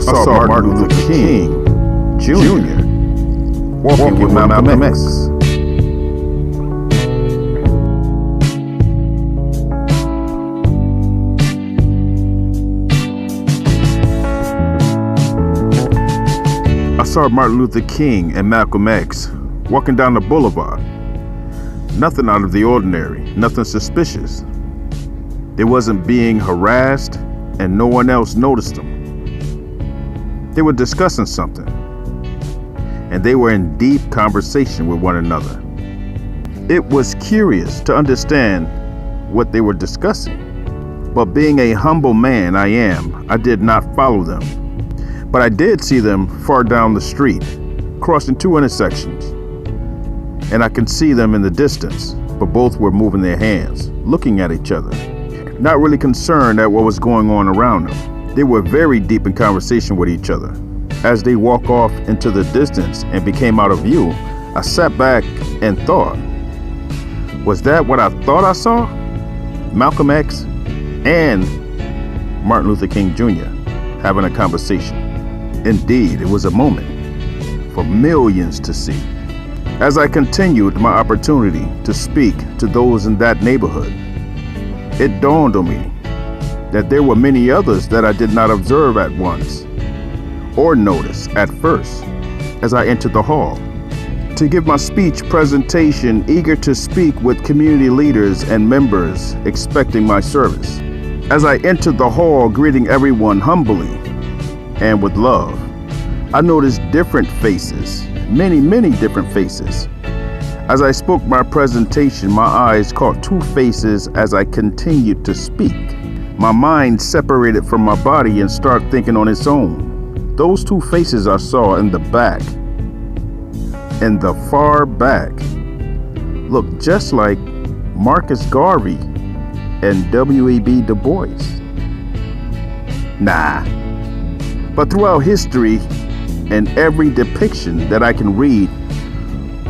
saw Martin Luther King Jr. walking with Malcolm X. I saw Martin Luther King and Malcolm X walking down the boulevard. Nothing out of the ordinary, nothing suspicious. They wasn't being harassed and no one else noticed them. They were discussing something and they were in deep conversation with one another. It was curious to understand what they were discussing, but being a humble man I did not follow them. But I did see them far down the street, crossing two intersections. And I could see them in the distance, but both were moving their hands, looking at each other, not really concerned at what was going on around them. They were very deep in conversation with each other. As they walked off into the distance and became out of view, I sat back and thought, was that what I thought I saw? Malcolm X and Martin Luther King Jr. having a conversation. Indeed, it was a moment for millions to see. As I continued my opportunity to speak to those in that neighborhood, it dawned on me that there were many others that I did not observe at once or notice at first as I entered the hall to give my speech presentation, eager to speak with community leaders and members expecting my service. As I entered the hall greeting everyone humbly and with love, I noticed different faces, many different faces. As I spoke my presentation, my eyes caught two faces as I continued to speak. My mind separated from my body and started thinking on its own. Those two faces I saw in the back, in the far back, looked just like Marcus Garvey and W.E.B. Du Bois. Nah. But throughout history and every depiction that I can read,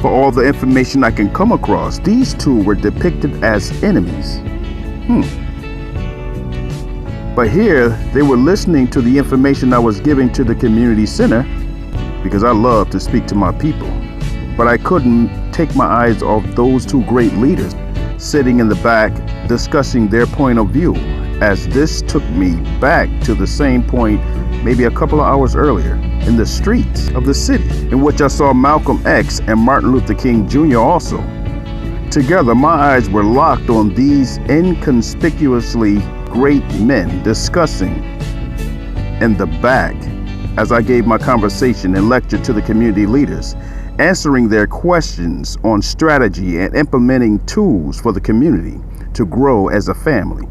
for all the information I can come across, these two were depicted as enemies. But here, they were listening to the information I was giving to the community center because I love to speak to my people. But I couldn't take my eyes off those two great leaders sitting in the back discussing their point of view, as this took me back to the same point maybe a couple of hours earlier in the streets of the city, in which I saw Malcolm X and Martin Luther King Jr. also. Together, my eyes were locked on these inconspicuously great men discussing in the back as I gave my conversation and lecture to the community leaders, answering their questions on strategy and implementing tools for the community to grow as a family.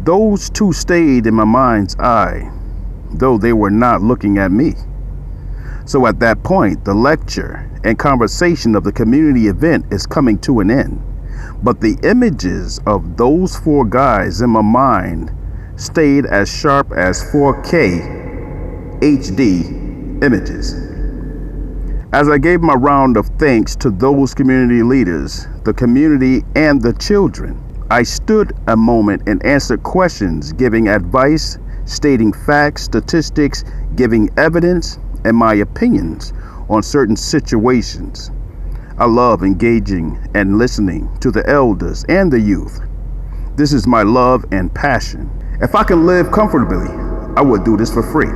Those two stayed in my mind's eye, though they were not looking at me. So at that point, the lecture and conversation of the community event is coming to an end. But the images of those four guys in my mind stayed as sharp as 4K HD images. As I gave my round of thanks to those community leaders, the community, and the children, I stood a moment and answered questions, giving advice, stating facts, statistics, giving evidence, and my opinions on certain situations. I love engaging and listening to the elders and the youth. This is my love and passion. If I can live comfortably, I would do this for free.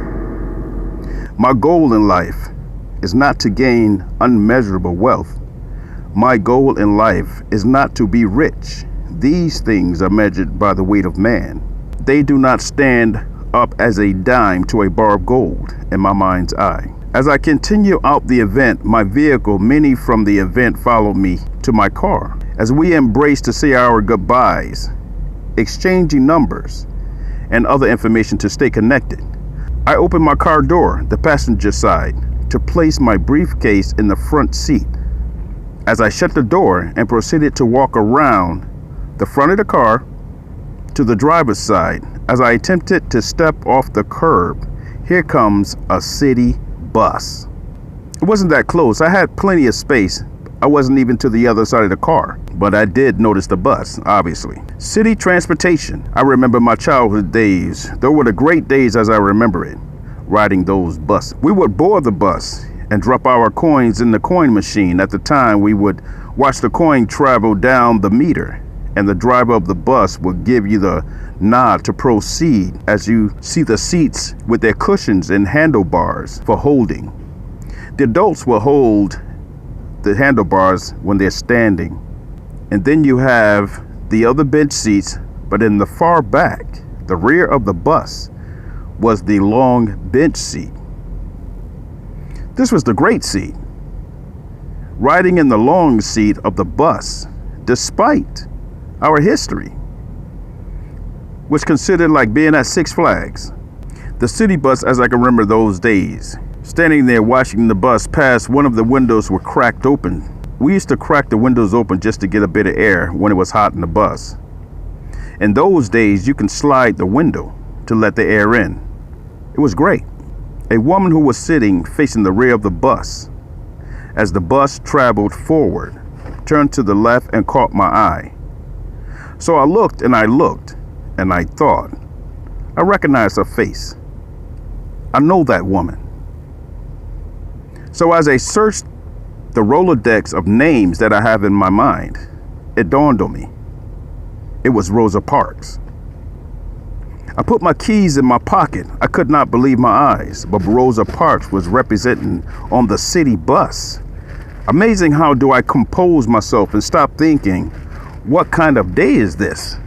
My goal in life is not to gain unmeasurable wealth. My goal in life is not to be rich. These things are measured by the weight of man. They do not stand up as a dime to a bar of gold in my mind's eye. As I continue out the event, my vehicle, many from the event followed me to my car. As we embrace to say our goodbyes, exchanging numbers and other information to stay connected, I opened my car door, the passenger side, to place my briefcase in the front seat. As I shut the door and proceeded to walk around the front of the car to the driver's side, as I attempted to step off the curb, here comes a city bus. It wasn't that close. I had plenty of space. I wasn't even to the other side of the car, but I did notice the bus, obviously. City transportation. I remember my childhood days. Those were the great days as I remember it, riding those buses. We would board the bus and drop our coins in the coin machine. At the time, we would watch the coin travel down the meter, and the driver of the bus would give you the nod to proceed as you see the seats with their cushions and handlebars for holding. The adults will hold the handlebars when they're standing. And then you have the other bench seats, but in the far back, the rear of the bus, was the long bench seat. This was the great seat. Riding in the long seat of the bus, despite our history, was considered like being at Six Flags. The city bus, as I can remember those days, standing there watching the bus pass, one of the windows were cracked open. We used to crack the windows open just to get a bit of air when it was hot in the bus. In those days, you can slide the window to let the air in. It was great. A woman who was sitting facing the rear of the bus, as the bus traveled forward, turned to the left and caught my eye. So I looked and I looked, and I thought, I recognized her face. I know that woman. So as I searched the Rolodex of names that I have in my mind, it dawned on me. It was Rosa Parks. I put my keys in my pocket. I could not believe my eyes, but Rosa Parks was representing on the city bus. Amazing how do I compose myself and stop thinking, what kind of day is this?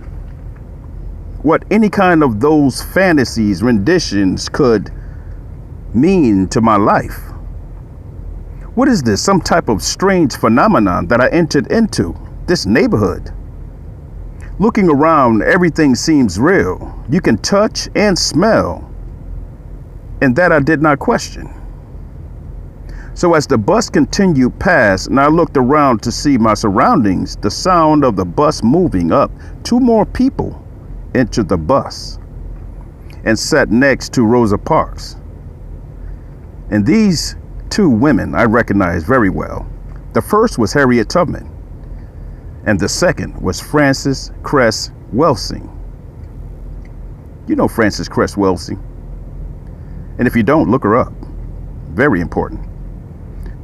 What any kind of those fantasies, renditions could mean to my life. What is this? Some type of strange phenomenon that I entered into, this neighborhood. Looking around, everything seems real. You can touch and smell. And that I did not question. So as the bus continued past and I looked around to see my surroundings, the sound of the bus moving up, 2 more people entered the bus and sat next to Rosa Parks. And these 2 women I recognized very well. The first was Harriet Tubman, and the second was Frances Cress Welsing. You know Frances Cress Welsing. And if you don't, look her up. Very important.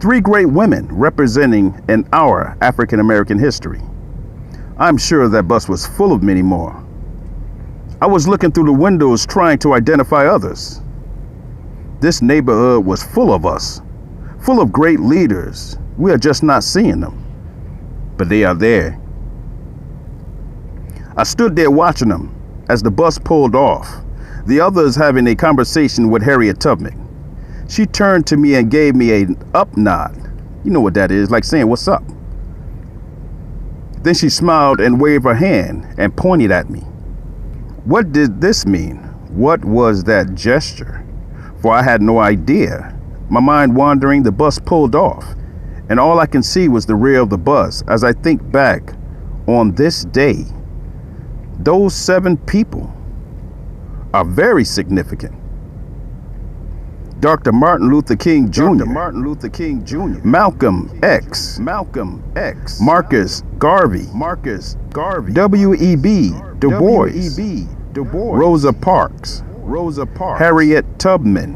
3 great women representing in our African American history. I'm sure that bus was full of many more. I was looking through the windows trying to identify others. This neighborhood was full of us, full of great leaders. We are just not seeing them, but they are there. I stood there watching them as the bus pulled off, the others having a conversation with Harriet Tubman. She turned to me and gave me an up nod. You know what that is, like saying, "What's up?" Then she smiled and waved her hand and pointed at me. What did this mean? What was that gesture? For I had no idea. My mind wandering, the bus pulled off, and all I can see was the rear of the bus. As I think back on this day, those 7 people are very significant. Dr. Martin Luther King Jr., Malcolm X, Marcus Garvey, W.E.B. Du Bois, Rosa Parks, Harriet Tubman,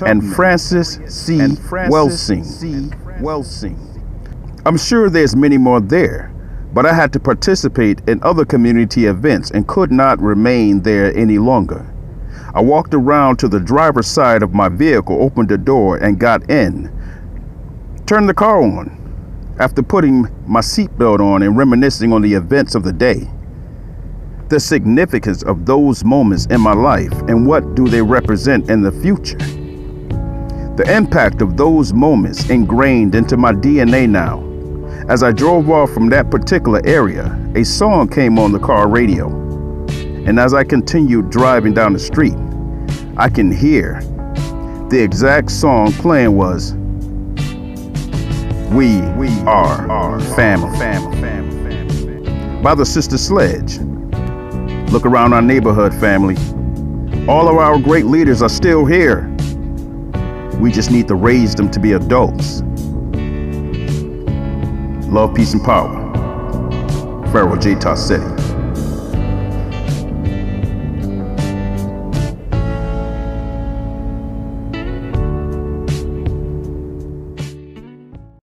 and Frances C. Welsing. I'm sure there's many more there, but I had to participate in other community events and could not remain there any longer. I walked around to the driver's side of my vehicle, opened the door, and got in. Turned the car on after putting my seatbelt on and reminiscing on the events of the day. The significance of those moments in my life and what do they represent in the future. The impact of those moments ingrained into my DNA now. As I drove off from that particular area, a song came on the car radio. And as I continued driving down the street, I can hear the exact song playing was We Are Family by the Sister Sledge. Look around our neighborhood, family. All of our great leaders are still here. We just need to raise them to be adults. Love, peace, and power. Pharaoh J. Tassetti.